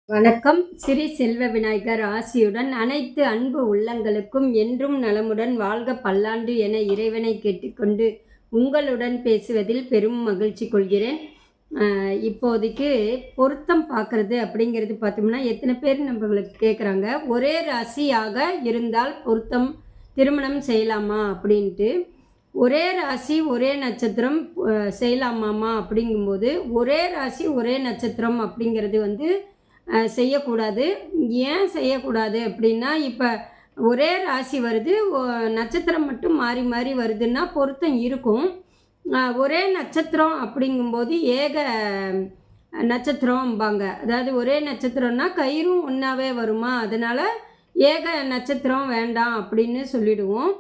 வணக்கம். ஸ்ரீ செல்வ விநாயகர் ஆசியுடன் அனைத்து அன்பு உள்ளங்களுக்கும் என்றும் நலமுடன் வாழ்க பல்லாண்டு என இறைவனை கேட்டுக்கொண்டு உங்களுடன் பேசுவதில் பெரும் மகிழ்ச்சி கொள்கிறேன். இப்போதைக்கு பொருத்தம் பார்க்குறது அப்படிங்கிறது பார்த்தோம்னா, எத்தனை பேர் நம்மளுக்கு கேட்குறாங்க, ஒரே ராசியாக இருந்தால் பொருத்தம் திருமணம் செய்யலாமா அப்படின்ட்டு. ஒரே ராசி ஒரே நட்சத்திரம் செய்யலாமாமா அப்படிங்கும்போது, ஒரே ராசி ஒரே நட்சத்திரம் அப்படிங்கிறது செய்யக்கூடாது. ஏன் செய்யக்கூடாது அப்படின்னா, இப்போ ஒரே ராசி வருது, நட்சத்திரம் மட்டும் மாறி மாறி வருதுன்னா பொருத்தம் இருக்கும். ஒரே நட்சத்திரம் அப்படிங்கும்போது ஏக நட்சத்திரம்பாங்க. அதாவது ஒரே நட்சத்திரம்னா கயிறும் ஒன்றாவே வருமா, அதனால் ஏக நட்சத்திரம் வேண்டாம் அப்படின்னு சொல்லிடுவோம்.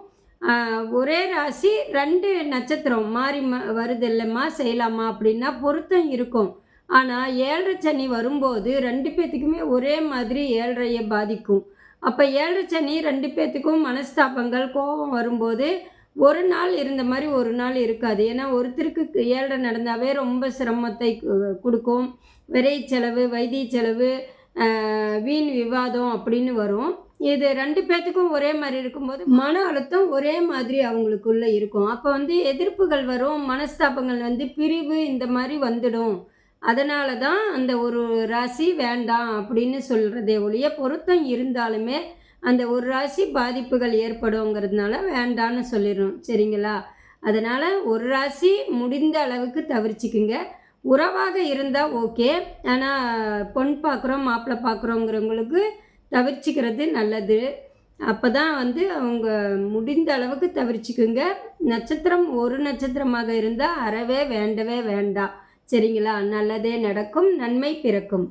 ஒரே ராசி 2 நட்சத்திரம் மாறி வருது இல்லைம்மா, செய்யலாமா அப்படின்னா பொருத்தம் இருக்கும். ஆனால் 7 சனி வரும்போது 2 பேர்த்துக்குமே ஒரே மாதிரி 7 பாதிக்கும். அப்போ 7 சனி 2 பேர்த்துக்கும் மனஸ்தாபங்கள், கோபம் வரும்போது ஒரு நாள் இருந்த மாதிரி ஒரு நாள் இருக்காது. ஏன்னா ஒருத்தருக்கு 7 நடந்தாவே ரொம்ப சிரமத்தை கொடுக்கும். விரை செலவு, வைத்திய செலவு, வீண் விவாதம் அப்படின்னு வரும். இது 2 பேர்த்துக்கும் ஒரே மாதிரி இருக்கும்போது மன அழுத்தம் ஒரே மாதிரி அவங்களுக்குள்ளே இருக்கும். அப்போ எதிர்ப்புகள் வரும், மனஸ்தாபங்கள் பிரிவு இந்த மாதிரி வந்துடும். அதனால தான் அந்த ஒரு ராசி வேண்டாம் அப்படின்னு சொல்கிறதே ஒழிய, பொருத்தம் இருந்தாலுமே அந்த ஒரு ராசி பாதிப்புகள் ஏற்படுங்கிறதுனால வேண்டான்னு சொல்லிடுறோம். சரிங்களா? அதனால் ஒரு ராசி முடிந்த அளவுக்கு தவிர்த்துக்குங்க. உறவாக இருந்தால் ஓகே. ஆனால் பொன் பார்க்குறோம் மாப்பிள்ளை பார்க்குறோங்கிறவங்களுக்கு தவிர்த்துக்கிறது நல்லது. அப்போ தான் அவங்க முடிந்த அளவுக்கு தவிர்த்துக்குங்க. நட்சத்திரம் ஒரு நட்சத்திரமாக இருந்தால் அறவே வேண்டவே வேண்டாம். சரிங்களா? நல்லதே நடக்கும், நன்மை பிறக்கும்.